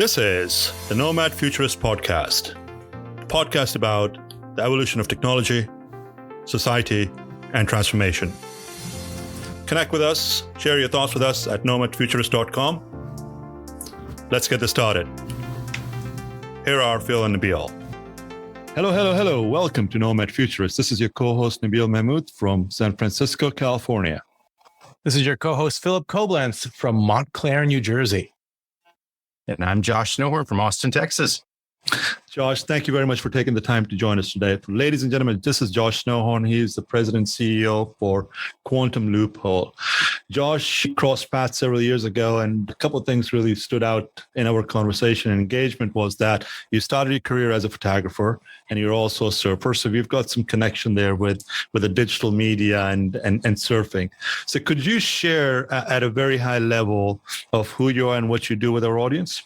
This is the Nomad Futurist podcast, a podcast about the evolution of technology, society, and transformation. Connect with us, share your thoughts with us at nomadfuturist.com. Let's get this started. Here are Phil and Nabil. Hello. Welcome to Nomad Futurist. This is your co-host Nabil Mahmood from San Francisco, California. This is your co-host Philip Koblenz from Montclair, New Jersey. And I'm Josh Snowhorn from Austin, Texas. Josh, thank you very much for taking the time to join us today. Ladies and gentlemen, this is Josh Snowhorn. He's the president and CEO for Quantum Loophole. Josh crossed paths several years ago, and a couple of things really stood out in our conversation and engagement was that you started your career as a photographer, and you're also a surfer. So we've got some connection there with the digital media and surfing. So could you share at a very high level of who you are and what you do with our audience?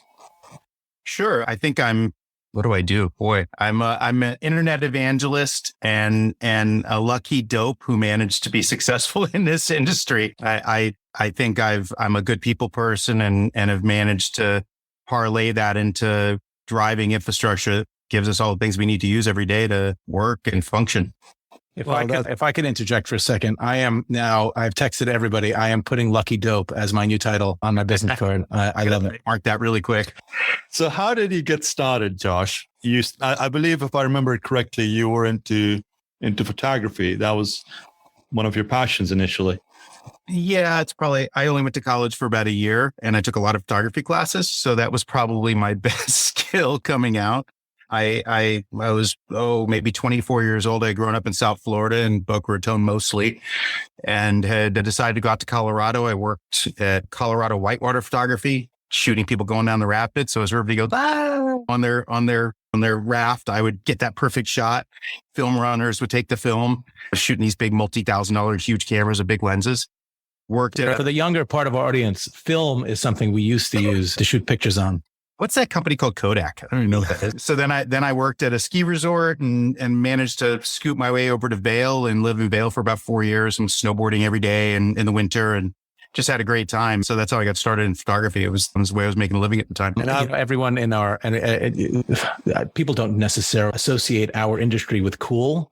Sure. I think what do I do? Boy, I'm an internet evangelist and a lucky dope who managed to be successful in this industry. I think I'm a good people person and have managed to parlay that into driving infrastructure that gives us all the things we need to use every day to work and function. If I could interject for a second, I've texted everybody, I am putting Lucky Dope as my new title on my business card. I love it. Mark that really quick. So how did you get started, Josh? I believe, if I remember it correctly, you were into photography. That was one of your passions initially. Yeah, I only went to college for about a year and I took a lot of photography classes. So that was probably my best skill coming out. I was, maybe 24 years old. I had grown up in South Florida in Boca Raton mostly, and had decided to go out to Colorado. I worked at Colorado Whitewater Photography, shooting people going down the rapids. So as everybody goes on their raft, I would get that perfect shot. Film runners would take the film, shooting these big multi-$1,000 huge cameras with big lenses. For the younger part of our audience, film is something we used to use to shoot pictures on. What's that company called? Kodak. I don't even know what that is. So then I worked at a ski resort and managed to scoot my way over to Vail and live in Vail for about 4 years. I'm snowboarding every day and in the winter and just had a great time. So that's how I got started in photography. It was the way I was making a living at the time. And everyone in our, people don't necessarily associate our industry with cool.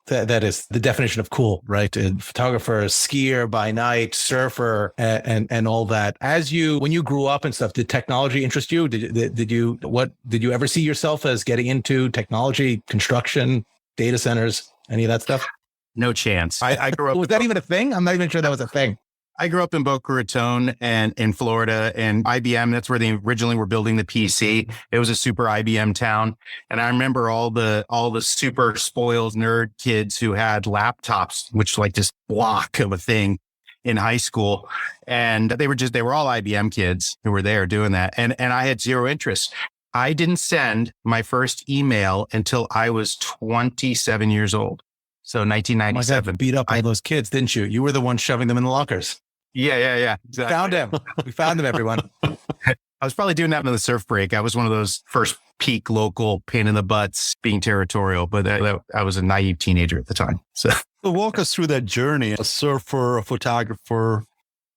That is the definition of cool, right? A photographer, skier by night, surfer, and all that. When you grew up and stuff, did technology interest you? Did you ever see yourself as getting into technology, construction, data centers, any of that stuff? No chance. I grew up. Was that even a thing? I'm not even sure that was a thing. I grew up in Boca Raton and in Florida, and IBM, that's where they originally were building the PC. It was a super IBM town. And I remember all the super spoiled nerd kids who had laptops, which like this block of a thing in high school. And they were all IBM kids who were there doing that. And I had zero interest. I didn't send my first email until I was 27 years old. So 1997. Beat up all those kids, didn't you? You were the one shoving them in the lockers. Yeah. Exactly. We found him, everyone. I was probably doing that in the surf break. I was one of those first peak local pain in the butts being territorial, but I was a naive teenager at the time. So walk us through that journey. A surfer, a photographer.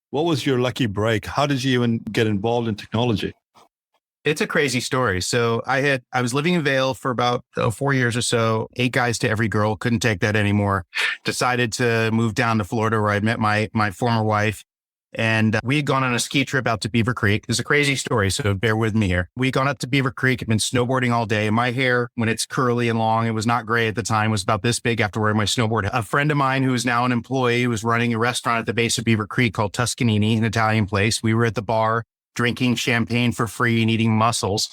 What was your lucky break? How did you even get involved in technology? It's a crazy story. So I was living in Vail for about 4 years or so, 8 guys to every girl, couldn't take that anymore. Decided to move down to Florida where I met my former wife. And we had gone on a ski trip out to Beaver Creek. It's a crazy story, so bear with me here. We had gone up to Beaver Creek, had been snowboarding all day. My hair, when it's curly and long, it was not gray at the time, was about this big after wearing my snowboard. A friend of mine who is now an employee was running a restaurant at the base of Beaver Creek called Tuscanini, an Italian place. We were at the bar, drinking champagne for free and eating mussels.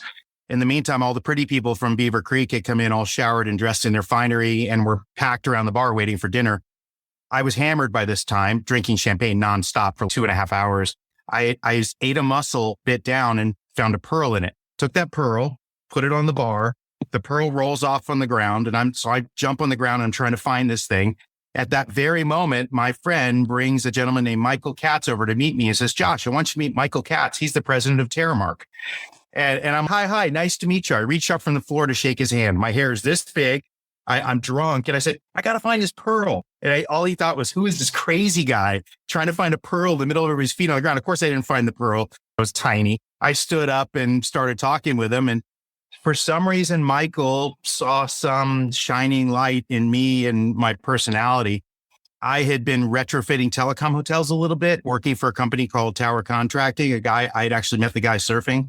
In the meantime, all the pretty people from Beaver Creek had come in all showered and dressed in their finery and were packed around the bar waiting for dinner. I was hammered by this time, drinking champagne nonstop for 2.5 hours. I ate a mussel, bit down and found a pearl in it. Took that pearl, put it on the bar. The pearl rolls off on the ground and I jump on the ground and I'm trying to find this thing. At that very moment, my friend brings a gentleman named Michael Katz over to meet me and says, Josh, I want you to meet Michael Katz. He's the president of Terremark. And I'm, hi, nice to meet you. I reached up from the floor to shake his hand. My hair is this big. I'm drunk. And I said, I got to find his pearl. And all he thought was, who is this crazy guy trying to find a pearl in the middle of everybody's feet on the ground? Of course, I didn't find the pearl. It was tiny. I stood up and started talking with him. And for some reason, Michael saw some shining light in me and my personality. I had been retrofitting telecom hotels a little bit, working for a company called Tower Contracting, a guy, I had actually met the guy surfing.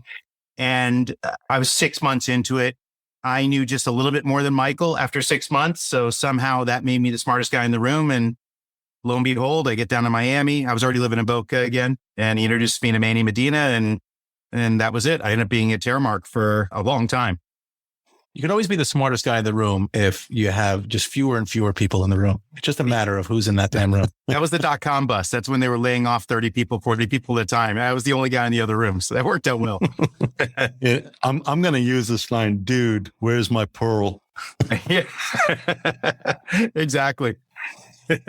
And I was 6 months into it. I knew just a little bit more than Michael after 6 months. So somehow that made me the smartest guy in the room. And lo and behold, I get down to Miami. I was already living in Boca again. And he introduced me to Manny Medina. And that was it. I ended up being at Terremark for a long time. You can always be the smartest guy in the room if you have just fewer and fewer people in the room. It's just a matter of who's in that damn room. That was the dotcom bust. That's when they were laying off 30 people, 40 people at a time. I was the only guy in the other room. So that worked out well. Yeah, I'm going to use this line, dude, where's my pearl? Yeah, exactly.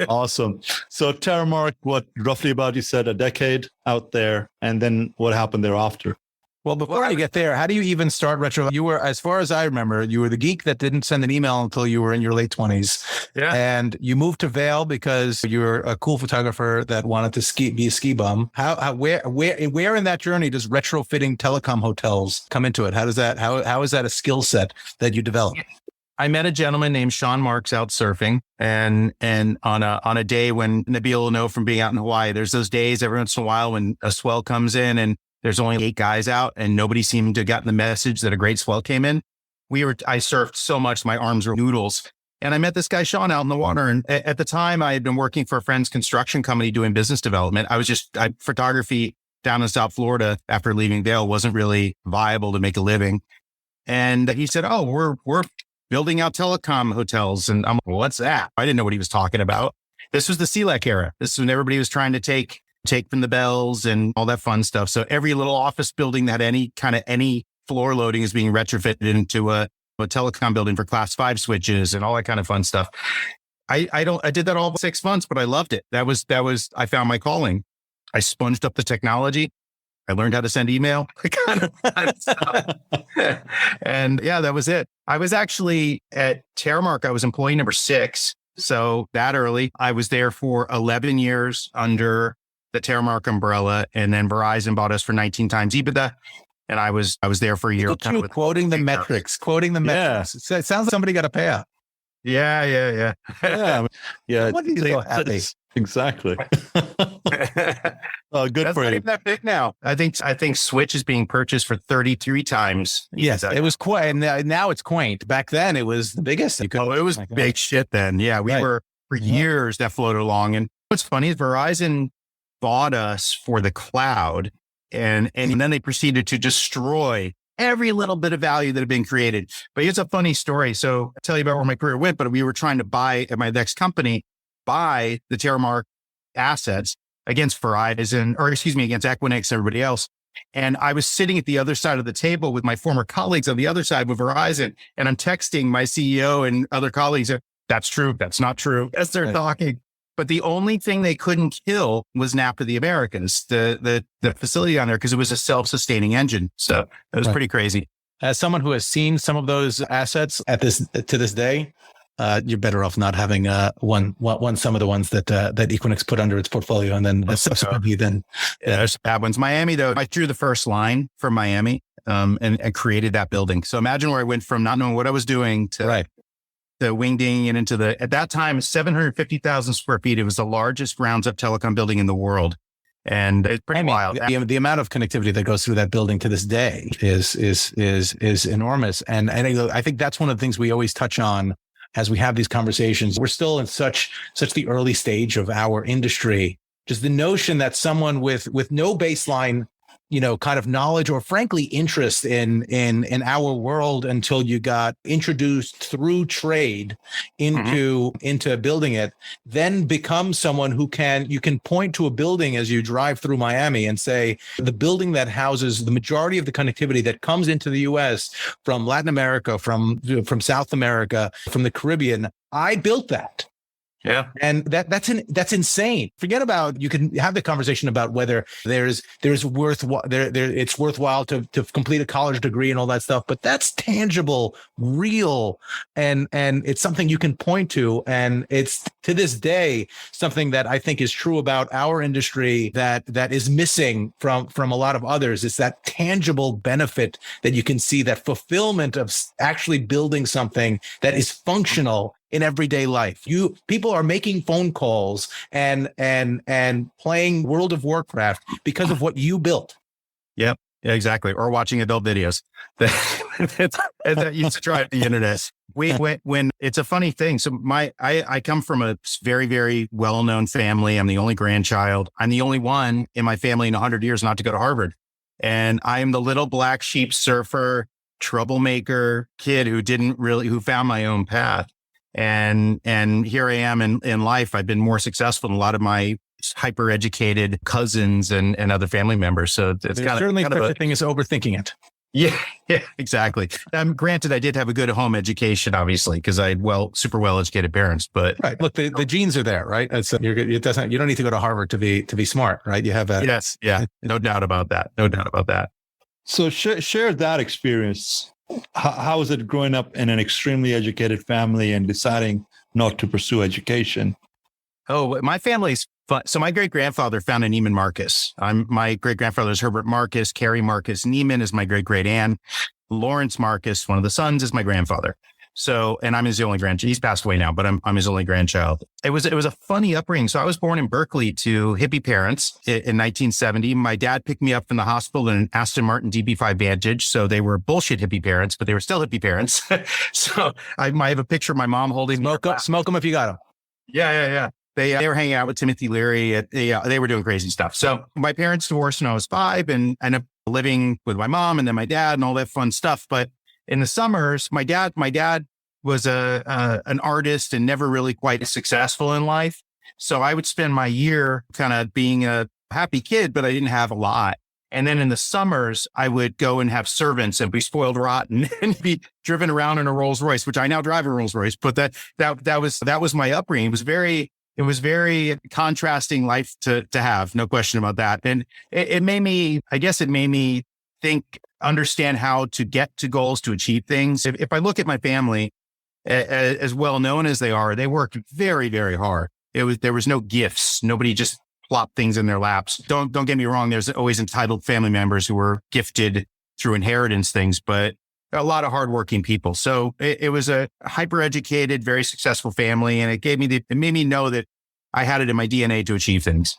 Awesome. So Terremark, what roughly about, you said, a decade out there. And then what happened thereafter? Well, before you get there, how do you even start retro? You were, as far as I remember, you were the geek that didn't send an email until you were in your late 20s. Yeah. And you moved to Vail because you were a cool photographer that wanted to be a ski bum. Where in that journey does retrofitting telecom hotels come into it? How is that a skill set that you develop? I met a gentleman named Sean Marks out surfing, and on a day when Nabil will know from being out in Hawaii, there's those days every once in a while when a swell comes in and there's only 8 guys out and nobody seemed to have gotten the message that a great swell came in. I surfed so much, my arms were noodles. And I met this guy, Sean, out in the water. And at the time I had been working for a friend's construction company doing business development. Photography down in South Florida after leaving Vail wasn't really viable to make a living. And he said, "Oh, we're building out telecom hotels." And I'm like, "Well, what's that?" I didn't know what he was talking about. This was the CLEC era. This is when everybody was trying to take from the bells and all that fun stuff. So every little office building that any floor loading is being retrofitted into a telecom building for class 5 switches and all that kind of fun stuff. I did that all 6 months, but I loved it. I found my calling. I sponged up the technology. I learned how to send email. And yeah, that was it. I was actually at Terremark. I was employee number 6. So that early, I was there for 11 years under the Terremark umbrella, and then Verizon bought us for 19 times EBITDA. And I was there for a year. Quoting the metrics. It sounds like somebody got a payout. Yeah. What are you so happy? Exactly. Good That's for not you. even that big now. I think Switch is being purchased for 33 times. Yes, it was quaint. And now it's quaint. Back then, it was the biggest. It was big shit then. Yeah, we were for years that floated along. And what's funny is Verizon bought us for the cloud, and then they proceeded to destroy every little bit of value that had been created. But here's a funny story. So I'll tell you about where my career went, but we were trying to buy at my next company, buy the Terremark assets against Verizon, against Equinix, everybody else. And I was sitting at the other side of the table with my former colleagues on the other side with Verizon. And I'm texting my CEO and other colleagues, "That's true. That's not true," as they're talking. But the only thing they couldn't kill was Napa the Americans, the facility on there, because it was a self-sustaining engine. So it was pretty crazy. As someone who has seen some of those assets to this day, you're better off not having one some of the ones that Equinix put under its portfolio, and then subsequently there's bad ones. Miami, though, I drew the first line from Miami and created that building. So imagine where I went from not knowing what I was doing to the wingding and into at that time, 750,000 square feet. It was the largest grounds up telecom building in the world. And it's pretty wild. The amount of connectivity that goes through that building to this day is enormous. And I think that's one of the things we always touch on as we have these conversations. We're still in such the early stage of our industry. Just the notion that someone with no baseline, kind of knowledge or frankly interest in our world until you got introduced through trade into building it, then become someone who you can point to a building as you drive through Miami and say, the building that houses the majority of the connectivity that comes into the US from Latin America, from South America, from the Caribbean, I built that. Yeah. And that's insane. Forget about, you can have the conversation about whether it's worthwhile to complete a college degree and all that stuff, but that's tangible, real, and it's something you can point to. And it's, to this day, something that I think is true about our industry that is missing from a lot of others. It's that tangible benefit that you can see, that fulfillment of actually building something that is functional in everyday life. People are making phone calls and playing World of Warcraft because of what you built. Yep, exactly. Or watching adult videos that used to drive the internet. When it's a funny thing. So I come from a very, very well-known family. I'm the only grandchild. I'm the only one in my family in 100 years not to go to Harvard. And I am the little black sheep surfer, troublemaker kid who found my own path. And here I am in life. I've been more successful than a lot of my hyper educated cousins and other family members. So it's certainly such a thing as overthinking it. Yeah, exactly. Granted, I did have a good home education, obviously, because I had super well educated parents. But right, look, the genes are there, right? You don't need to go to Harvard to be smart, right? You have that. Yes, yeah, no doubt about that. So share that experience. How was it growing up in an extremely educated family and deciding not to pursue education? Oh, my family's fun. So my great-grandfather founded Neiman Marcus. My great-grandfather is Herbert Marcus, Carrie Marcus. Neiman is my great-great-aunt. Lawrence Marcus, one of the sons, is my grandfather. So, and I'm his only grandchild. He's passed away now, but I'm his only grandchild. It was a funny upbringing. So I was born in Berkeley to hippie parents in 1970. My dad picked me up from the hospital in an Aston Martin DB5 Vantage. So they were bullshit hippie parents, but they were still hippie parents. So I have a picture of my mom holding smoke them if you got them. Yeah. They were hanging out with Timothy Leary. They were doing crazy stuff. So my parents divorced when I was 5 and I ended up living with my mom and then my dad and all that fun stuff. But in the summers, my dad was an artist and never really quite successful in life. So I would spend my year kind of being a happy kid, but I didn't have a lot. And then in the summers, I would go and have servants and be spoiled rotten and be driven around in a Rolls Royce, which I now drive a Rolls Royce. But that was my upbringing. It was very contrasting life to have, no question about that. And it made me understand how to get to goals, to achieve things. If I look at my family, as well known as they are, they worked very, very hard. There was no gifts. Nobody just plopped things in their laps. Don't get me wrong. There's always entitled family members who were gifted through inheritance things, but a lot of hardworking people. So it was a hyper educated, very successful family. And it made me know that I had it in my DNA to achieve things.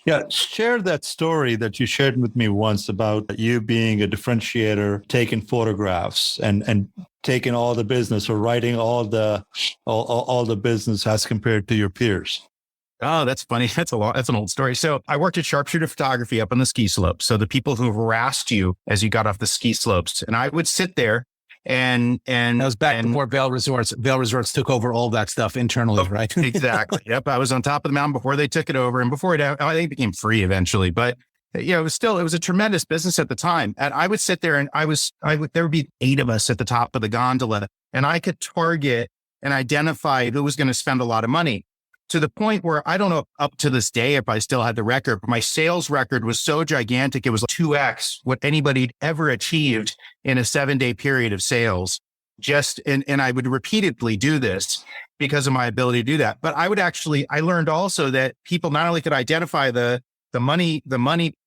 Yeah, share that story that you shared with me once about you being a differentiator, taking photographs and taking all the business or writing all the business as compared to your peers. Oh, that's funny. That's an old story. So I worked at Sharpshooter Photography up on the ski slopes. So the people who harassed you as you got off the ski slopes, and I would sit there and that was back before Vail Resorts. Vail Resorts took over all that stuff internally, right? Exactly. Yep. I was on top of the mountain before they took it over, and before I think it became free eventually. But it was a tremendous business at the time. And I would sit there, and there would be 8 of us at the top of the gondola, and I could target and identify who was going to spend a lot of money. To the point where I don't know up to this day if I still had the record, but my sales record was so gigantic. It was 2x what anybody ever achieved in a 7-day period of sales. And I would repeatedly do this because of my ability to do that. But I learned also that people not only could identify the money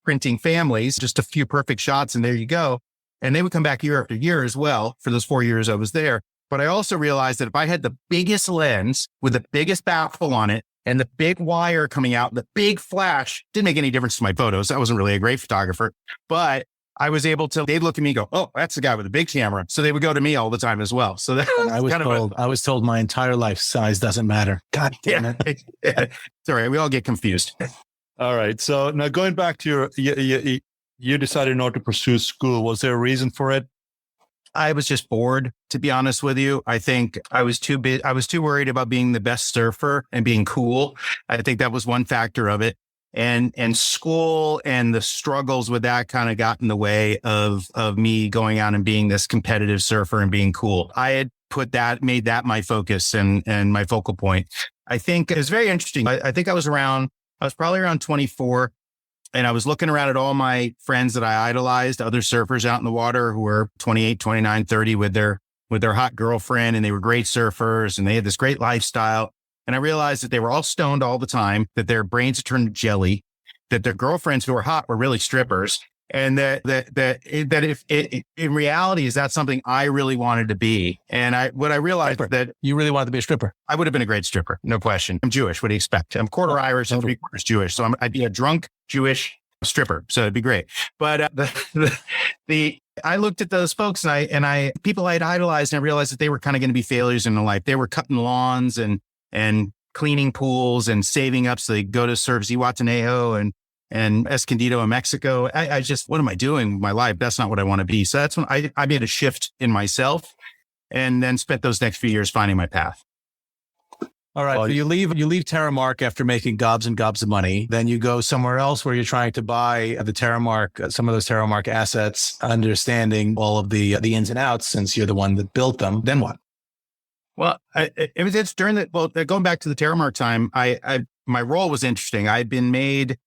printing families, just a few perfect shots and there you go. And they would come back year after year as well for those 4 years I was there. But I also realized that if I had the biggest lens with the biggest baffle on it and the big wire coming out, the big flash, didn't make any difference to my photos. I wasn't really a great photographer, but I was able to, they'd look at me and go, oh, that's the guy with the big camera. So they would go to me all the time as well. So that I was told my entire life size doesn't matter. God damn it. It's all right. We all get confused. All right. So now going back to you decided not to pursue school. Was there a reason for it? I was just bored, to be honest with you. I think I was too worried about being the best surfer and being cool. I think that was one factor of it. And school and the struggles with that kind of got in the way of me going out and being this competitive surfer and being cool. I had made that my focus and my focal point. I think it was very interesting. I think I was probably around 24. And I was looking around at all my friends that I idolized, other surfers out in the water who were 28, 29, 30 with their hot girlfriend. And they were great surfers and they had this great lifestyle. And I realized that they were all stoned all the time, that their brains had turned to jelly, that their girlfriends who were hot were really strippers. And that if it, in reality, is that something I really wanted to be? And I realized that you really wanted to be a stripper. I would have been a gret stripper. No question. I'm Jewish. What do you expect? I'm quarter Irish and 3/4 Jewish. So I'd be a drunk Jewish stripper. So it'd be great. But I looked at those folks and people I'd idolized and I realized that they were kind of going to be failures in their life. They were cutting lawns and cleaning pools and saving up so they go to surf Zihuatanejo and Escondido in Mexico. I just, what am I doing with my life? That's not what I want to be. So that's when I made a shift in myself and then spent those next few years finding my path. All right. So you leave Terremark after making gobs and gobs of money. Then you go somewhere else where you're trying to buy the Terremark, some of those Terremark assets, understanding all of the ins and outs since you're the one that built them. Then what? Well, it's during going back to the Terremark time, my role was interesting. I'd been made,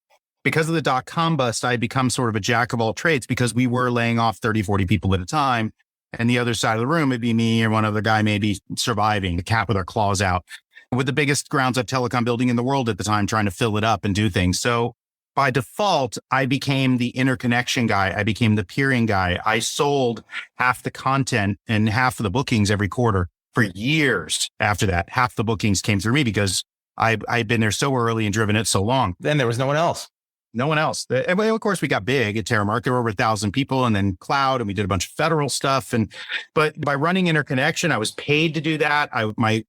because of the dotcom bust, I'd become sort of a jack of all trades because we were laying off 30, 40 people at a time. And the other side of the room, it'd be me or one other guy maybe surviving, the cat with our claws out, with the biggest grounds up telecom building in the world at the time, trying to fill it up and do things. So by default, I became the interconnection guy. I became the peering guy. I sold half the content and half of the bookings every quarter for years. After that, half the bookings came through me because I'd been there so early and driven it so long. Then there was no one else. No one else. And of course, we got big at Terremark. There were over 1,000 people, and then cloud, and we did a bunch of federal stuff. But by running interconnection, I was paid to do that.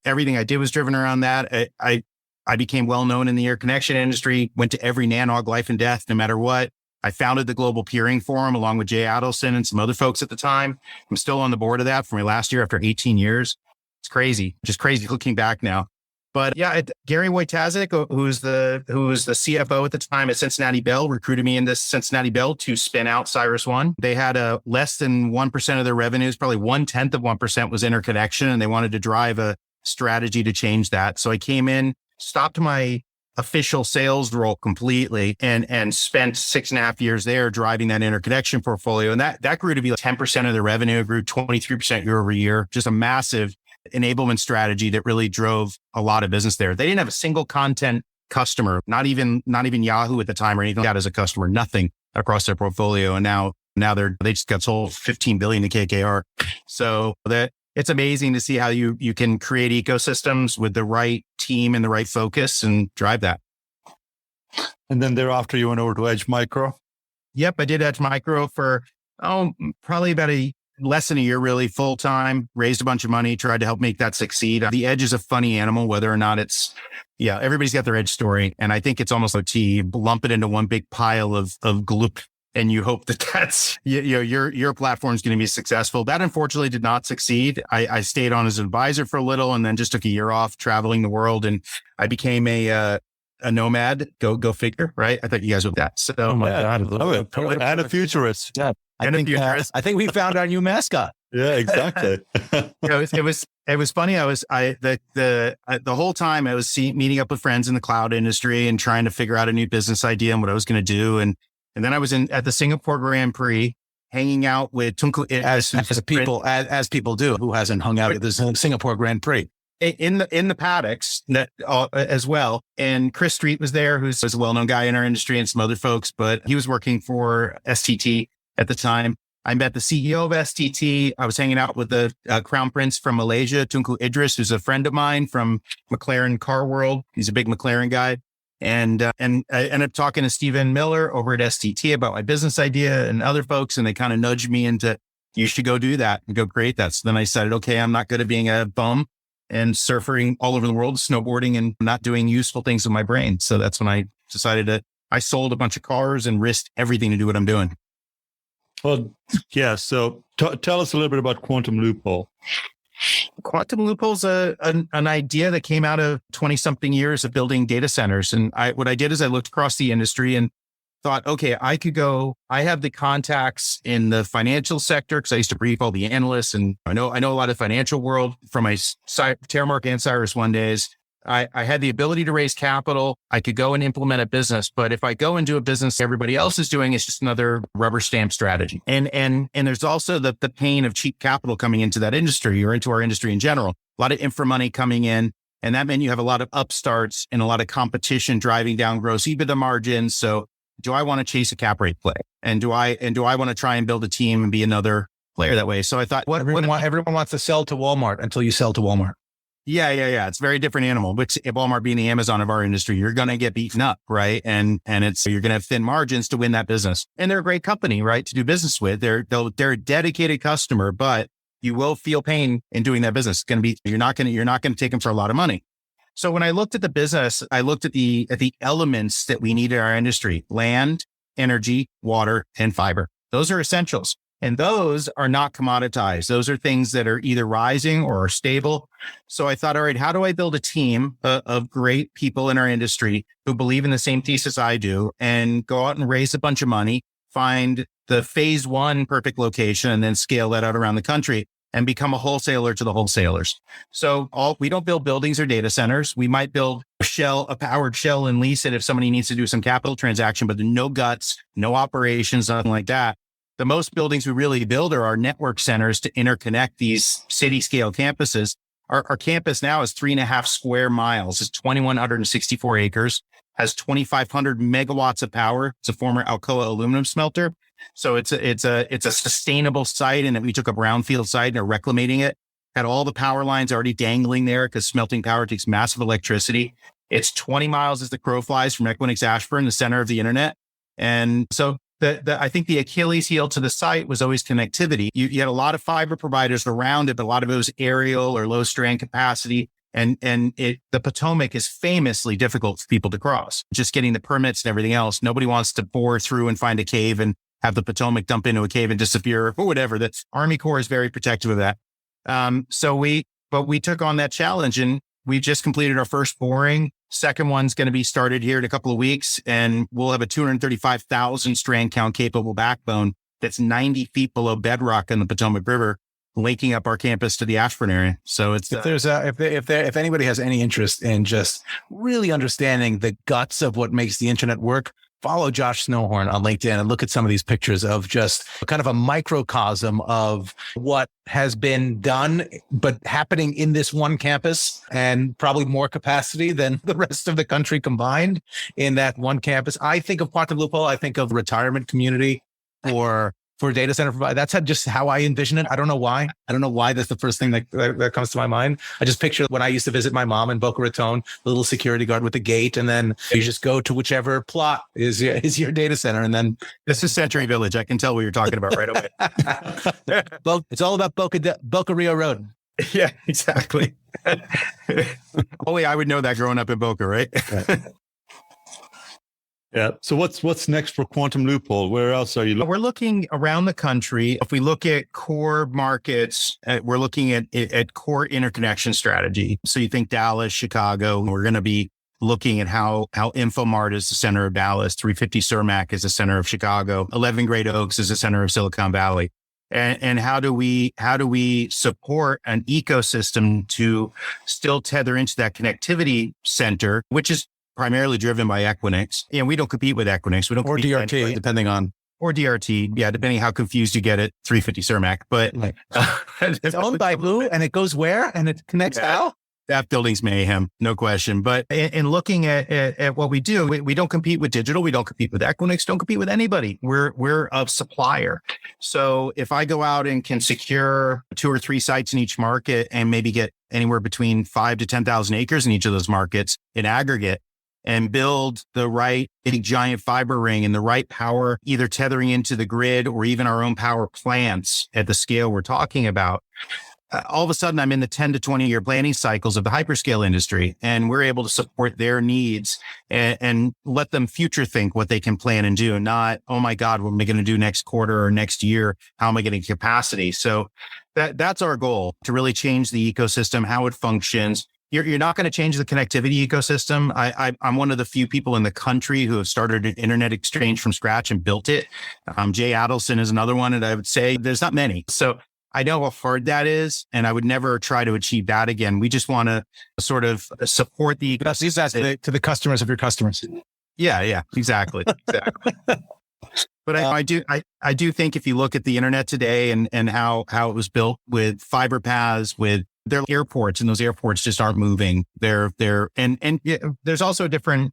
Everything I did was driven around that. I became well known in the interconnection industry. Went to every NANOG Life and Death, no matter what. I founded the Global Peering Forum along with Jay Adelson and some other folks at the time. I'm still on the board of that for my last year after 18 years. It's crazy, just crazy looking back now. But yeah, Gary Wojtaszek, who was the CFO at the time at Cincinnati Bell, recruited me into Cincinnati Bell to spin out Cyrus One. They had a less than 1% of their revenues, probably 1/10 of 1% was interconnection, and they wanted to drive a strategy to change that. So I came in, stopped my official sales role completely, and spent 6.5 years there driving that interconnection portfolio. And that grew to be like 10% of the revenue, grew 23% year over year, just a massive enablement strategy that really drove a lot of business there. They didn't have a single content customer, not even Yahoo at the time or anything like that as a customer, nothing across their portfolio. And now they just got sold 15 billion to KKR. So that it's amazing to see how you can create ecosystems with the right team and the right focus and drive that. And then thereafter you went over to Edge Micro. Yep. I did Edge Micro for, probably about less than a year, really full time, raised a bunch of money, tried to help make that succeed. The Edge is a funny animal, whether or not everybody's got their Edge story. And I think it's almost like lump it into one big pile of gloop. And you hope that's, your platform's going to be successful. That unfortunately did not succeed. I stayed on as an advisor for a little and then just took a year off traveling the world. And I became a nomad, go figure, right? I thought you guys would that. So, oh my God. And a futurist. Yeah. I think we found our new mascot. Yeah, exactly. It was funny. The whole time I was meeting up with friends in the cloud industry and trying to figure out a new business idea and what I was going to do. And then I was at the Singapore Grand Prix, hanging out with Tunku as people do. Who hasn't hung out at the Singapore Grand Prix? In the paddocks as well. And Chris Street was there, who's a well-known guy in our industry, and some other folks, but he was working for STT at the time. I met the CEO of STT. I was hanging out with the Crown Prince from Malaysia, Tunku Idris, who's a friend of mine from McLaren Car World. He's a big McLaren guy. And I ended up talking to Stephen Miller over at STT about my business idea and other folks. And they kind of nudged me into, you should go do that and go create that. So then I decided, okay, I'm not good at being a bum and surfing all over the world, snowboarding and not doing useful things with my brain. So that's when I decided I sold a bunch of cars and risked everything to do what I'm doing. Well, yeah. So tell us a little bit about Quantum Loophole. Quantum Loophole's an idea that came out of 20 something years of building data centers. And what I did is I looked across the industry and thought, okay, I have the contacts in the financial sector because I used to brief all the analysts, and I know a lot of financial world from my Terremark and Cyrus One days. I had the ability to raise capital. I could go and implement a business, but if I go and do a business everybody else is doing, it's just another rubber stamp strategy. And there's also the pain of cheap capital coming into that industry or into our industry in general. A lot of infra money coming in, and that meant you have a lot of upstarts and a lot of competition driving down gross EBITDA margins. So do I want to chase a cap rate play? And do I want to try and build a team and be another player that way? So I thought, everyone wants to sell to Walmart until you sell to Walmart. Yeah. It's a very different animal, which Walmart being the Amazon of our industry, you're going to get beaten up, right? And you're going to have thin margins to win that business. And they're a great company, right? To do business with. They're a dedicated customer, but you will feel pain in doing that business. It's going to be, you're not going to take them for a lot of money. So when I looked at the business, I looked at the elements that we need in our industry: land, energy, water, and fiber. Those are essentials. And those are not commoditized. Those are things that are either rising or are stable. So I thought, all right, how do I build a team of great people in our industry who believe in the same thesis I do and go out and raise a bunch of money, find the phase one perfect location, and then scale that out around the country and become a wholesaler to the wholesalers. So we don't build buildings or data centers. We might build a powered shell and lease it if somebody needs to do some capital transaction, but no guts, no operations, nothing like that. The most buildings we really build are our network centers to interconnect these city scale campuses. Our campus now is 3.5 square miles. It's 2,164 acres, has 2,500 megawatts of power. It's a former Alcoa aluminum smelter. So it's a sustainable site. And we took a brownfield site and are reclamating it. Had all the power lines already dangling there because smelting power takes massive electricity. It's 20 miles as the crow flies from Equinix Ashburn, the center of the internet. And so I think the Achilles heel to the site was always connectivity. You had a lot of fiber providers around it, but a lot of it was aerial or low strand capacity. And the Potomac is famously difficult for people to cross. Just getting the permits and everything else. Nobody wants to bore through and find a cave and have the Potomac dump into a cave and disappear or whatever. The Army Corps is very protective of that. So we took on that challenge, and we just completed our first boring. Second one's going to be started here in a couple of weeks, and we'll have a 235,000 strand count capable backbone that's 90 feet below bedrock in the Potomac River, linking up our campus to the Ashburn area. So it's if anybody has any interest in just really understanding the guts of what makes the internet work, follow Josh Snowhorn on LinkedIn and look at some of these pictures of just kind of a microcosm of what has been done, but happening in this one campus, and probably more capacity than the rest of the country combined in that one campus. I think of Quantum Loophole. I think of retirement community for data center provider. That's just how I envision it. I don't know why. That's the first thing that comes to my mind. I just picture when I used to visit my mom in Boca Raton, the little security guard with the gate, and then you just go to whichever plot is your data center. And then this is Century Village. I can tell what you're talking about right away. It's all about Boca Rio Road. Yeah, exactly. Only I would know that growing up in Boca, right? Yeah. So what's next for Quantum Loophole? Where else are you looking? We're looking around the country. If we look at core markets, we're looking at core interconnection strategy. So you think Dallas, Chicago, we're going to be looking at how Infomart is the center of Dallas, 350 Cermak is the center of Chicago, 11 Great Oaks is the center of Silicon Valley. And how do we support an ecosystem to still tether into that connectivity center, which is primarily driven by Equinix. And we don't compete with Equinix. We don't or compete DRT, depending on. Or DRT. Yeah, depending how confused you get at 350 Cermak. But it's owned by who, and it goes where, and it connects how? That building's mayhem, no question. But in looking at what we do, we don't compete with digital. We don't compete with Equinix. Don't compete with anybody. We're a supplier. So if I go out and can secure 2 or 3 sites in each market and maybe get anywhere between 5 to 10,000 acres in each of those markets in aggregate, and build the right big giant fiber ring and the right power, either tethering into the grid or even our own power plants at the scale we're talking about, all of a sudden I'm in the 10 to 20 year planning cycles of the hyperscale industry, and we're able to support their needs and let them future think what they can plan and do, not, oh my God, what am I going to do next quarter or next year? How am I getting capacity? So that's our goal, to really change the ecosystem, how it functions. You're not going to change the connectivity ecosystem. I'm one of the few people in the country who have started an internet exchange from scratch and built it. Jay Adelson is another one, and I would say there's not many. So I know how hard that is, and I would never try to achieve that again. We just want to sort of support the That's to the customers of your customers. Yeah, exactly. But I do think if you look at the internet today and how it was built with fiber paths, with their airports, and those airports just aren't moving. And there's also a different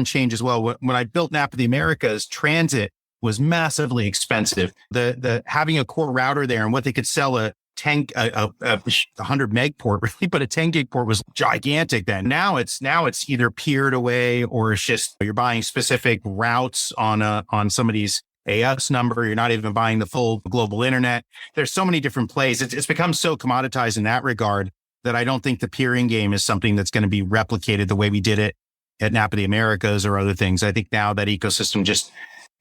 change as well. When I built Napa the Americas, transit was massively expensive. The having a core router there and what they could sell a 100 meg port really, but a 10 gig port was gigantic then. Now it's either peered away or it's just you're buying specific routes on somebody's AS number. You're not even buying the full global internet. There's so many different plays. It's become so commoditized in that regard that I don't think the peering game is something that's going to be replicated the way we did it at Napa the Americas or other things. I think now that ecosystem just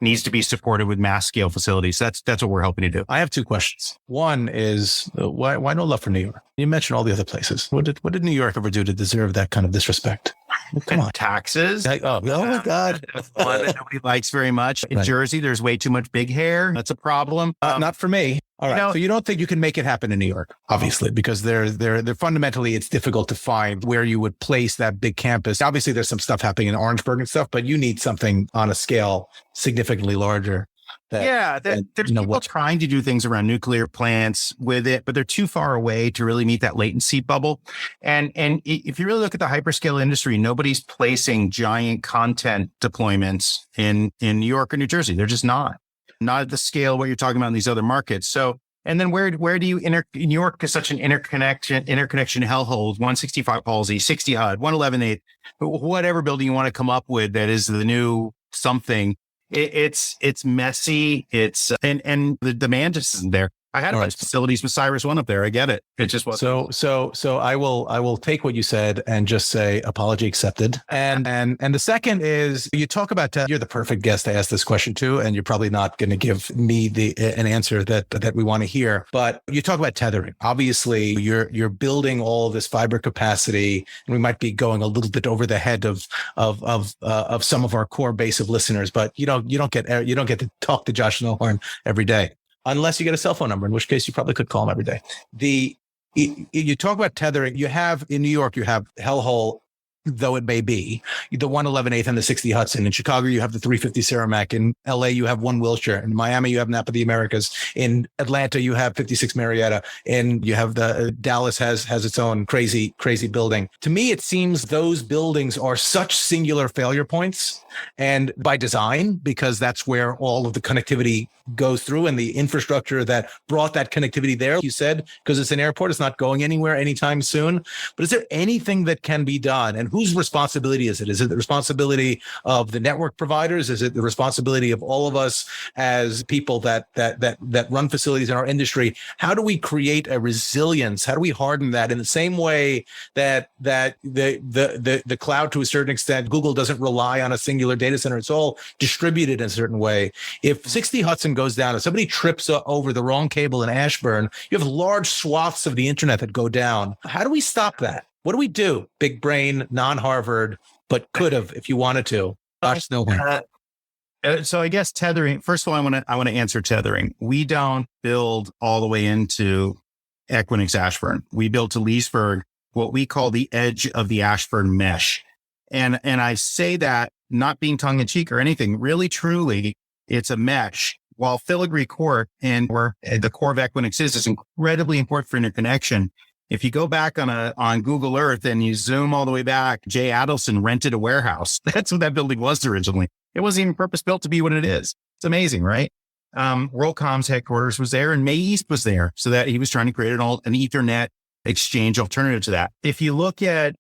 needs to be supported with mass scale facilities. That's what we're hoping to do. I have two questions. One is why no love for New York? You mentioned all the other places. What did New York ever do to deserve that kind of disrespect? Come on. Taxes. Oh my God. That's one that nobody likes very much. In Jersey, there's way too much big hair. That's a problem. Not for me. All right. So you don't think you can make it happen in New York, obviously, because they're fundamentally, it's difficult to find where you would place that big campus. Obviously, there's some stuff happening in Orangeburg and stuff, but you need something on a scale significantly larger. There's people trying to do things around nuclear plants with it, but they're too far away to really meet that latency bubble. And if you really look at the hyperscale industry, nobody's placing giant content deployments in New York or New Jersey. They're just not at the scale what you're talking about in these other markets. So, and then where do you New York is such an interconnection hellhole, 165 Halsey, 60 HUD, 111.8, whatever building you want to come up with that is the new something. It's messy. And the demand just isn't there. I had a bunch of facilities with Cyrus One up there. I get it. It just wasn't. So I will take what you said and just say apology accepted. And the second is you talk about you're the perfect guest to ask this question to, and you're probably not going to give me an answer that we want to hear. But you talk about tethering. Obviously, you're building all this fiber capacity, and we might be going a little bit over the head of some of our core base of listeners. But you don't get to talk to Josh Snowhorn every day. Unless you get a cell phone number, in which case you probably could call him every day. You talk about tethering. You have in New York, you have hellhole, though it may be, the 111.8 and the 60 Hudson. In Chicago, you have the 350 Terremark. In LA, you have 1 Wilshire. In Miami, you have Napa the Americas. In Atlanta, you have 56 Marietta. And you have Dallas has its own crazy building. To me, it seems those buildings are such singular failure points, and by design, because that's where all of the connectivity goes through and the infrastructure that brought that connectivity there. You said, because it's an airport, it's not going anywhere anytime soon. But is there anything that can be done? And whose responsibility is it? Is it the responsibility of the network providers? Is it the responsibility of all of us as people that run facilities in our industry? How do we create a resilience? How do we harden that in the same way that the cloud, to a certain extent, Google doesn't rely on a singular data center. It's all distributed in a certain way. If 60 Hudson goes down, if somebody trips over the wrong cable in Ashburn, you have large swaths of the internet that go down. How do we stop that? What do we do? Big brain, non-Harvard, but could have if you wanted to. Josh Snowhorn. So I guess tethering. First of all, I want to answer tethering. We don't build all the way into Equinix Ashburn. We built to Leesburg, what we call the edge of the Ashburn mesh. And I say that not being tongue in cheek or anything, really, truly, it's a mesh. While Filigree Court and where the core of Equinix is incredibly important for interconnection. If you go back on Google Earth and you zoom all the way back, Jay Adelson rented a warehouse. That's what that building was originally. It wasn't even purpose built to be what it is. It's amazing, right? WorldCom's headquarters was there and May East was there, so that he was trying to create an Ethernet exchange alternative to that. If you look at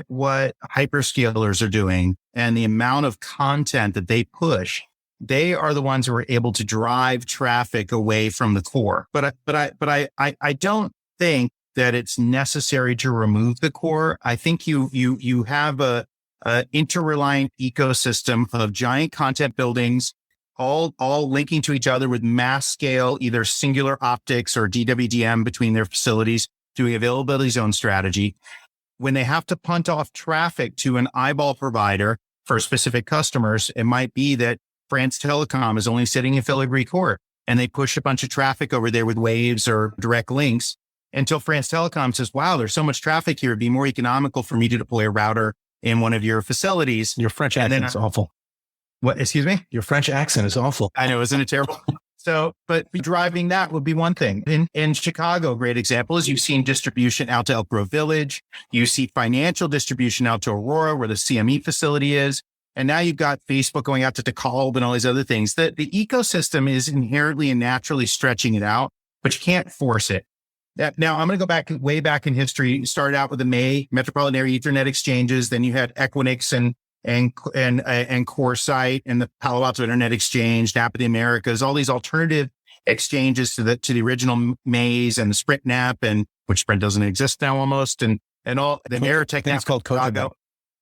what hyperscalers are doing and the amount of content that they push, they are the ones who are able to drive traffic away from the core. But I don't think that it's necessary to remove the core. I think you have a interreliant ecosystem of giant content buildings, all linking to each other with mass scale, either singular optics or DWDM between their facilities, doing availability zone strategy. When they have to punt off traffic to an eyeball provider for specific customers, it might be that France Telecom is only sitting in Filigree Court. and they push a bunch of traffic over there with waves or direct links until France Telecom says, wow, there's so much traffic here. It'd be more economical for me to deploy a router in one of your facilities. Your French accent is awful. What? Excuse me? Your French accent is awful. I know, isn't it terrible? So, but driving that would be one thing. In Chicago, a great example is you've seen distribution out to Elk Grove Village. You see financial distribution out to Aurora, where the CME facility is. And now you've got Facebook going out to DeKalb and all these other things. The ecosystem is inherently and naturally stretching it out, but you can't force it. Now, I'm going to go back way back in history. You started out with the Metropolitan Area Ethernet exchanges. Then you had Equinix and CoreSite and the Palo Alto Internet Exchange, NAP of the Americas, all these alternative exchanges to the original Maze and the Sprint NAP, and which Sprint doesn't exist now almost, and all the Ameritech NAP. It's called Chicago.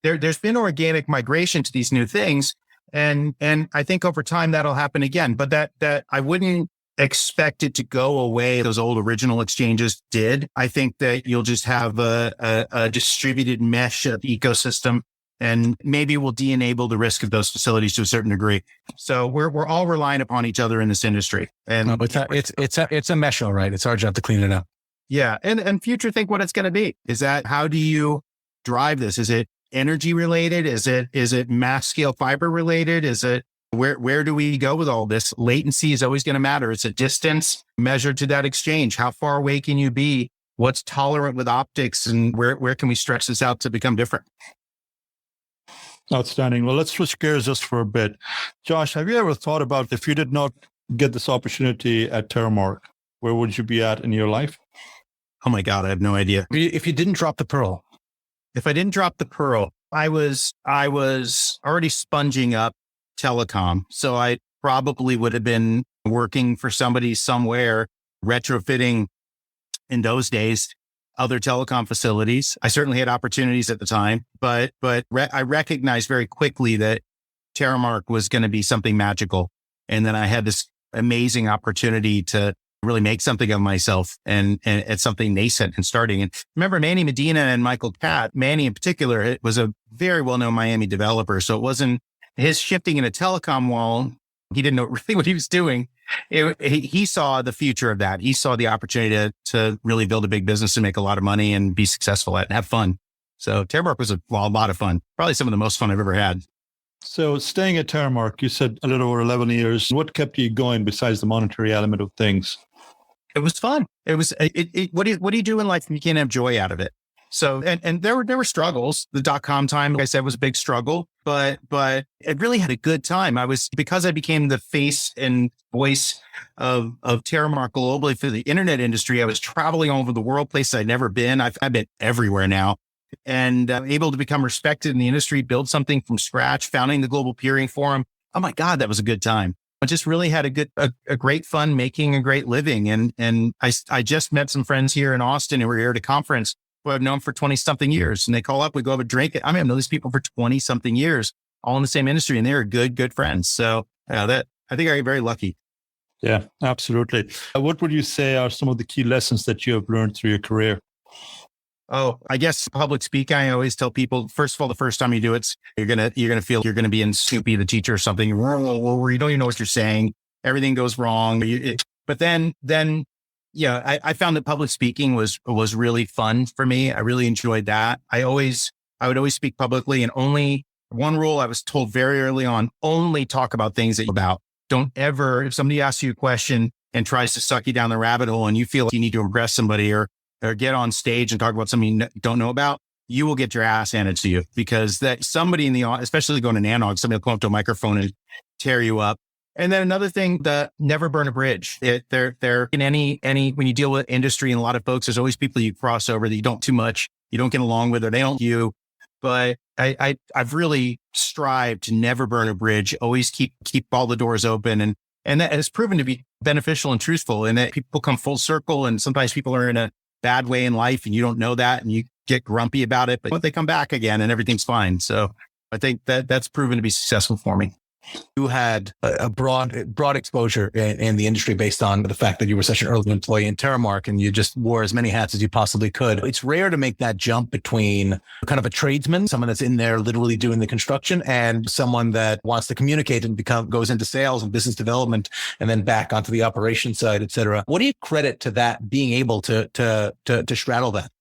There's been organic migration to these new things, and I think over time that'll happen again. But that I wouldn't expect it to go away. Those old original exchanges did. I think that you'll just have a distributed mesh of ecosystem. And maybe we'll de-enable the risk of those facilities to a certain degree. So we're all relying upon each other in this industry. And no, but it's a mesh, all right. It's our job to clean it up. Yeah. And future think what it's going to be. Is that, how do you drive this? Is it energy related? Is it mass scale fiber related? Is it, where do we go with all this? Latency is always going to matter. It's a distance measured to that exchange. How far away can you be? What's tolerant with optics? And where can we stretch this out to become different? Outstanding. Well, let's switch gears just for a bit. Josh, have you ever thought about if you did not get this opportunity at Terremark, where would you be at in your life? Oh my God, I have no idea. If you didn't drop the pearl. If I didn't drop the pearl, I was already sponging up telecom. So I probably would have been working for somebody somewhere, retrofitting in those days other telecom facilities. I certainly had opportunities at the time, but I recognized very quickly that Terremark was going to be something magical. And then I had this amazing opportunity to really make something of myself and it's something nascent and starting. And remember Manny Medina and Michael Catt, Manny in particular, it was a very well-known Miami developer. So it wasn't his shifting in a telecom wall. He didn't know really what he was doing. He saw the future of that. He saw the opportunity to really build a big business and make a lot of money and be successful at it and have fun. So Terremark was a lot of fun. Probably some of the most fun I've ever had. So staying at Terremark, you said a little over 11 years. What kept you going besides the monetary element of things? It was fun. It was, what do you do in life if you can't have joy out of it? So, and there were struggles. The dotcom time, like I said, was a big struggle, but it really had a good time. Because I became the face and voice of Terremark globally for the internet industry. I was traveling all over the world, places I'd never been. I've been everywhere now, and able to become respected in the industry, build something from scratch, founding the Global Peering Forum. Oh my God, that was a good time. I just really had a great fun making a great living. And I just met some friends here in Austin who were here at a conference who I've known for 20 something years. And they call up, we go have a drink. I mean, I've known these people for 20 something years, all in the same industry, and they're good friends. So I think I got very lucky. Yeah, absolutely. What would you say are some of the key lessons that you have learned through your career? Oh, I guess public speaking, I always tell people, first of all, the first time you do it, you're going to feel you're going to be in Snoopy, the teacher or something, where you don't even know what you're saying. Everything goes wrong. But then, yeah, I found that public speaking was really fun for me. I really enjoyed that. I would always speak publicly, and only one rule I was told very early on, only talk about things that you're about. Don't ever, if somebody asks you a question and tries to suck you down the rabbit hole and you feel like you need to impress somebody or get on stage and talk about something you don't know about, you will get your ass handed to you, because that somebody in the, especially going to analog, somebody will come up to a microphone and tear you up. And then another thing, never burn a bridge. They're in any, when you deal with industry and a lot of folks, there's always people you cross over that you don't too much, you don't get along with, or they don't you. But I've really strived to never burn a bridge, always keep all the doors open. And that has proven to be beneficial and truthful, and that people come full circle. And sometimes people are in a bad way in life and you don't know that and you get grumpy about it, but they come back again and everything's fine. So I think that's proven to be successful for me. you had a broad exposure in the industry based on the fact that you were such an early employee in Terremark and you just wore as many hats as you possibly could. It's rare to make that jump between kind of a tradesman, someone that's in there literally doing the construction, and someone that wants to communicate and goes into sales and business development and then back onto the operations side, et cetera. What do you credit to that being able to straddle that?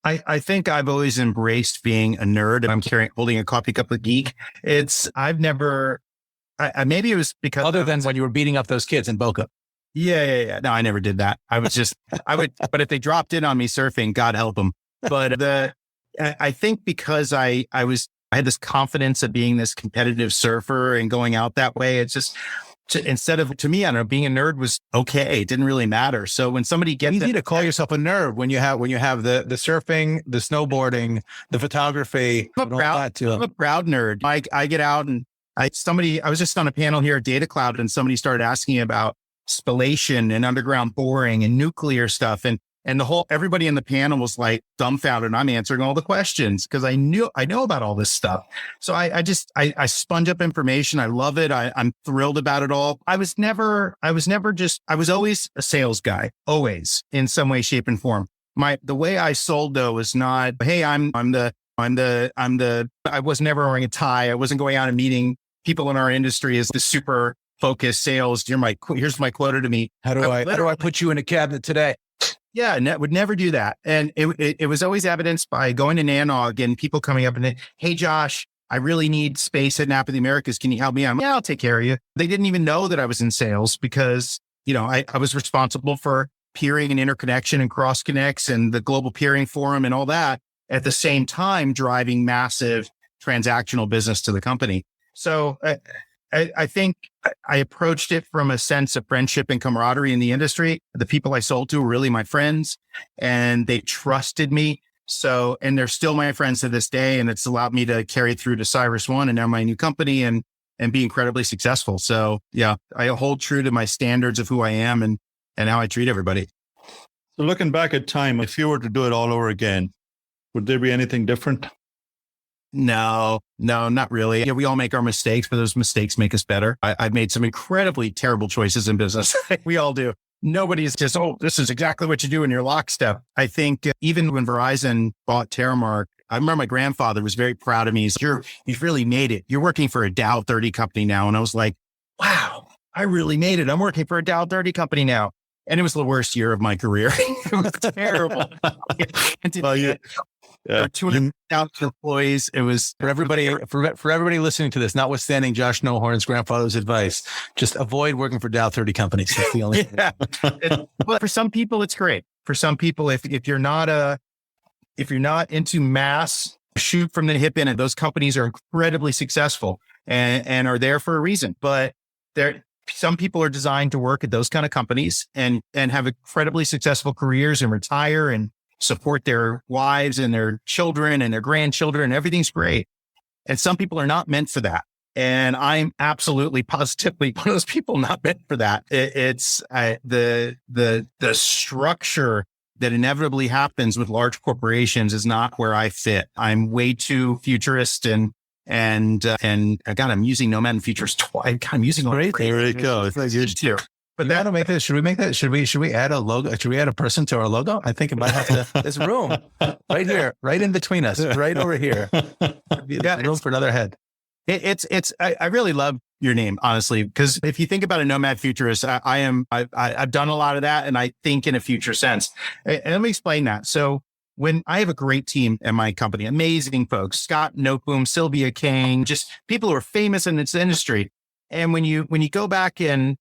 I think I've always embraced being a nerd, and I'm holding a coffee cup of geek. Maybe it was because other than when you were beating up those kids in Boca. Yeah. No, I never did that. But if they dropped in on me surfing, God help them. But I think because I had this confidence of being this competitive surfer and going out that way, it's just, to me, I don't know, being a nerd was okay. It didn't really matter. So when somebody gets easy to call yourself a nerd when you have the surfing, the snowboarding, the photography. I'm a proud nerd. I get out and I was just on a panel here at Data Cloud and somebody started asking about spallation and underground boring and nuclear stuff. And everybody in the panel was like dumbfounded. And I'm answering all the questions because I know about all this stuff. So I sponge up information. I love it. I'm thrilled about it all. I was always a sales guy, always in some way, shape and form. The way I sold though was not, hey, I was never wearing a tie. I wasn't going out and meeting people in our industry as the super focused sales. Here's my quota to me. How do I put you in a cabinet today? Yeah, would never do that. And it was always evidenced by going to Nanog and people coming up and, hey, Josh, I really need space at Napa of the Americas. Can you help me? Yeah, I'll take care of you. They didn't even know that I was in sales because, I was responsible for peering and interconnection and cross connects and the global peering forum and all that at the same time, driving massive transactional business to the company. So I think I approached it from a sense of friendship and camaraderie in the industry. The people I sold to were really my friends and they trusted me. So, and they're still my friends to this day. And it's allowed me to carry through to Cyrus One and now my new company and be incredibly successful. So yeah, I hold true to my standards of who I am and how I treat everybody. So looking back at time, if you were to do it all over again, would there be anything different? No, not really. Yeah, we all make our mistakes, but those mistakes make us better. I've made some incredibly terrible choices in business. We all do. Nobody's just, this is exactly what you do in your lockstep. I think even when Verizon bought Terremark, I remember my grandfather was very proud of me. He's like, you've really made it. You're working for a Dow 30 company now. And I was like, wow, I really made it. I'm working for a Dow 30 company now. And it was the worst year of my career. It was terrible. Yeah. 200,000 employees. It was for everybody listening to this, notwithstanding Josh Snowhorn's grandfather's advice, just avoid working for Dow 30 companies. That's the only thing. But for some people, it's great. For some people, if you're not into mass, shoot from the hip end, those companies are incredibly successful and are there for a reason. But some people are designed to work at those kind of companies and have incredibly successful careers and retire and support their wives and their children and their grandchildren. Everything's great. And some people are not meant for that. And I'm absolutely positively one of those people not meant for that. It's the structure that inevitably happens with large corporations is not where I fit. I'm way too futurist and God, I'm using Nomad Futurist twice. I'm using great. There you go. It's huge too. But that'll make this. Should we make that? Should we add a logo? Should we add a person to our logo? I think it might have to. This room right here, right in between us, right over here. Yeah, room for another head. I really love your name, honestly, because if you think about a Nomad Futurist, I've done a lot of that, and I think in a future sense. And let me explain that. So when I have a great team at my company, amazing folks, Scott Noteboom, Sylvia Kang, just people who are famous in this industry. And when you go back and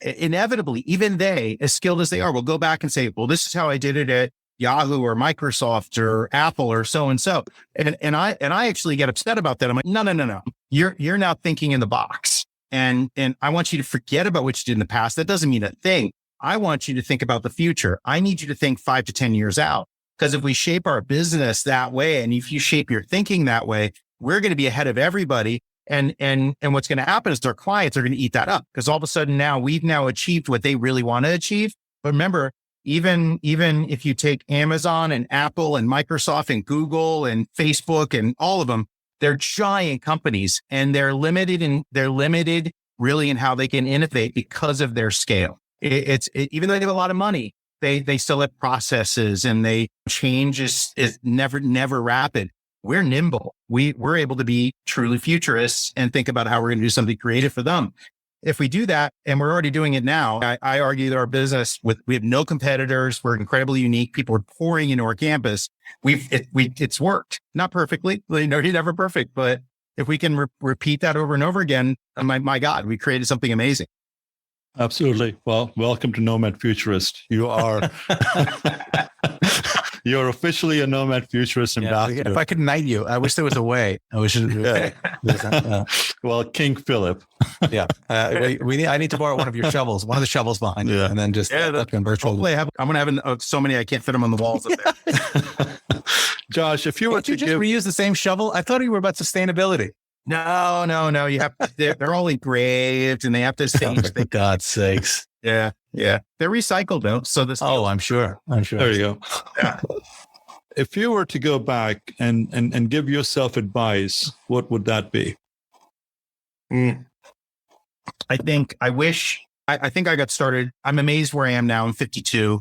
inevitably, even they, as skilled as they are, will go back and say, well, this is how I did it at Yahoo or Microsoft or Apple or so-and-so. And I actually get upset about that. I'm like, no. You're now thinking in the box. And I want you to forget about what you did in the past. That doesn't mean a thing. I want you to think about the future. I need you to think 5 to 10 years out. Because if we shape our business that way, and if you shape your thinking that way, we're going to be ahead of everybody. And what's going to happen is their clients are going to eat that up because all of a sudden now we've achieved what they really want to achieve. But remember, even if you take Amazon and Apple and Microsoft and Google and Facebook and all of them, They're giant companies, and they're limited really in how they can innovate because of their scale. Even though they have a lot of money, they still have processes, and change is never rapid. We're nimble. We're able to be truly futurists and think about how we're going to do something creative for them. If we do that, and we're already doing it now, I argue that our business, we have no competitors. We're incredibly unique. People are pouring into our campus. It's worked. Not perfectly. You're never perfect, but if we can repeat that over and over again, my God, we created something amazing. Absolutely. Well, welcome to Nomad Futurist. You are you're officially a Nomad Futurist ambassador. If I could knight you, I wish there was a way. I wish. Well, King Philip. Yeah. I need to borrow one of your shovels, one of the shovels behind you, and then just virtual. Hopefully I'm going to have so many I can't fit them on the walls up there. Josh, if you were to just reuse the same shovel, I thought you were about sustainability. No. You have they're all engraved, and they have to change. For God's sakes. Yeah. They're recycled though. So this. Oh, I'm sure. There you go. Yeah. If you were to go back and give yourself advice, what would that be? I think I got started. I'm amazed where I am now. I'm 52.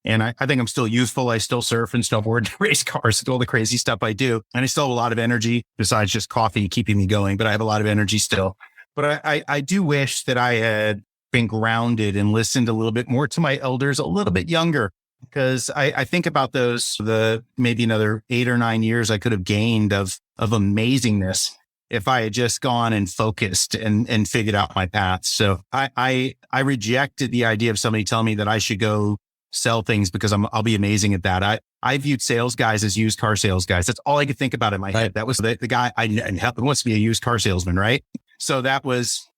And I think I'm still youthful. I still surf and snowboard, race cars, do all the crazy stuff I do. And I still have a lot of energy besides just coffee keeping me going, but I have a lot of energy still. But I do wish that I had been grounded and listened a little bit more to my elders a little bit younger, because I think about the maybe another 8 or 9 years I could have gained of amazingness if I had just gone and focused and figured out my path. So I rejected the idea of somebody telling me that I should go sell things because I'll be amazing at that. I viewed sales guys as used car sales guys. That's all I could think about in my head. That was the guy who wants to be a used car salesman, right? So that was,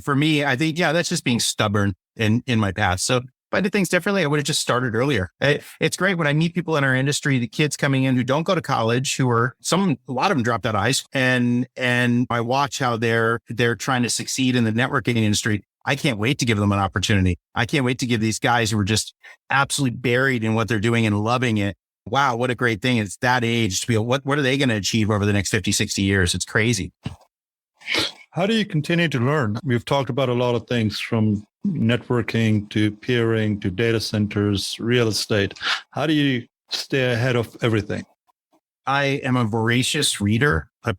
for me, I think, that's just being stubborn in my path. So if I did things differently, I would have just started earlier. It's great when I meet people in our industry, the kids coming in who don't go to college, a lot of them dropped out of high school, and I watch how they're trying to succeed in the networking industry. I can't wait to give them an opportunity. I can't wait to give these guys who are just absolutely buried in what they're doing and loving it. Wow, what a great thing. It's that age to be what are they going to achieve over the next 50, 60 years? It's crazy. How do you continue to learn? We've talked about a lot of things, from networking to peering to data centers, real estate. How do you stay ahead of everything? I am a voracious reader. I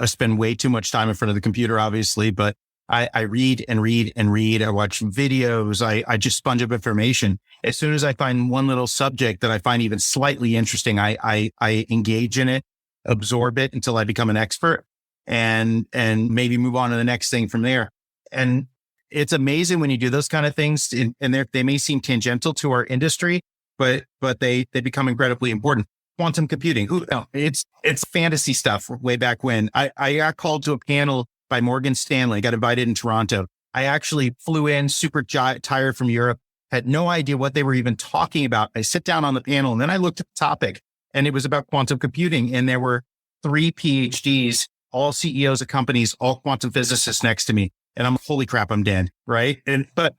spend way too much time in front of the computer, obviously, but I read and read and read. I watch videos. I just sponge up information. As soon as I find one little subject that I find even slightly interesting, I engage in it, absorb it until I become an expert, and maybe move on to the next thing from there. And it's amazing when you do those kind of things, and they may seem tangential to our industry, but they become incredibly important. Quantum computing. It's fantasy stuff way back when. I got called to a panel by Morgan Stanley, got invited in Toronto. I actually flew in super tired from Europe, had no idea what they were even talking about. I sit down on the panel, and then I looked at the topic, and it was about quantum computing. And there were 3 PhDs, all CEOs of companies, all quantum physicists next to me. And I'm, holy crap, I'm dead. Right. But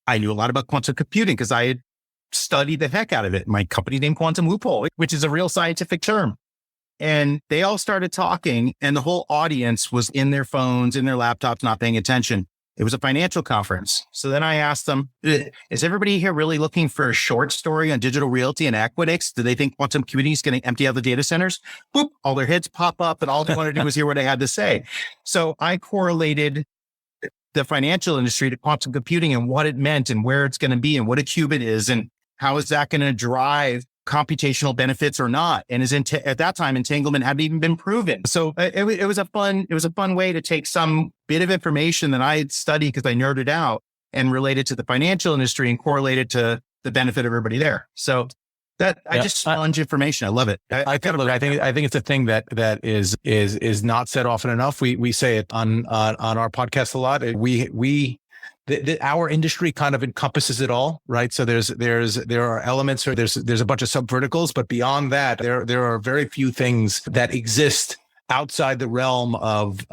I knew a lot about quantum computing because I had studied the heck out of it. My company named Quantum Loophole, which is a real scientific term. And they all started talking, and the whole audience was in their phones, in their laptops, not paying attention. It was a financial conference. So then I asked them, is everybody here really looking for a short story on digital realty and equities? Do they think quantum computing is going to empty out the data centers? Boop, all their heads pop up, and all they wanted to do was hear what I had to say. So I correlated the financial industry to quantum computing and what it meant and where it's going to be and what a qubit is and how is that going to drive computational benefits or not. And at that time, entanglement hadn't even been proven. So it was a fun way to take some bit of information that I had studied because I nerded out and related to the financial industry and correlated to the benefit of everybody there. So I just sponge information. I love it. I think it's a thing that is not said often enough. We say it on our podcast a lot. Our industry kind of encompasses it all, right? So there are elements, or there's a bunch of sub verticals, but beyond that, there are very few things that exist outside the realm of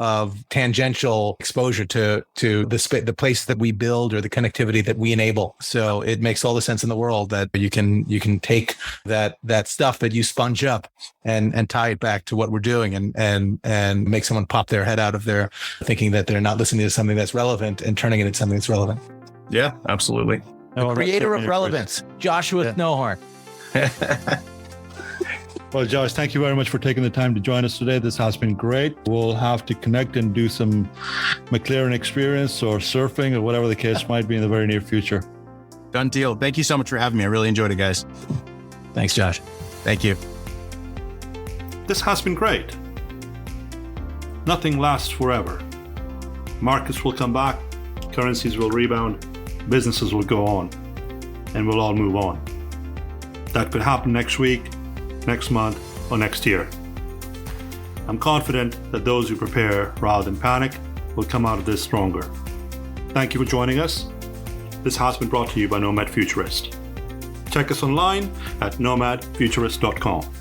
tangential exposure to the place that we build or the connectivity that we enable. So it makes all the sense in the world that you can take that stuff that you sponge up and tie it back to what we're doing and make someone pop their head out of their thinking that they're not listening to something that's relevant and turning it into something that's relevant. Yeah, absolutely. Creator of relevance, Joshua Snowhorn. Well, Josh, thank you very much for taking the time to join us today. This has been great. We'll have to connect and do some McLaren experience or surfing or whatever the case might be in the very near future. Done deal. Thank you so much for having me. I really enjoyed it, guys. Thanks, Josh. Thank you. This has been great. Nothing lasts forever. Markets will come back, currencies will rebound, businesses will go on, and we'll all move on. That could happen next week, next month, or next year. I'm confident that those who prepare rather than panic will come out of this stronger. Thank you for joining us. This has been brought to you by Nomad Futurist. Check us online at nomadfuturist.com.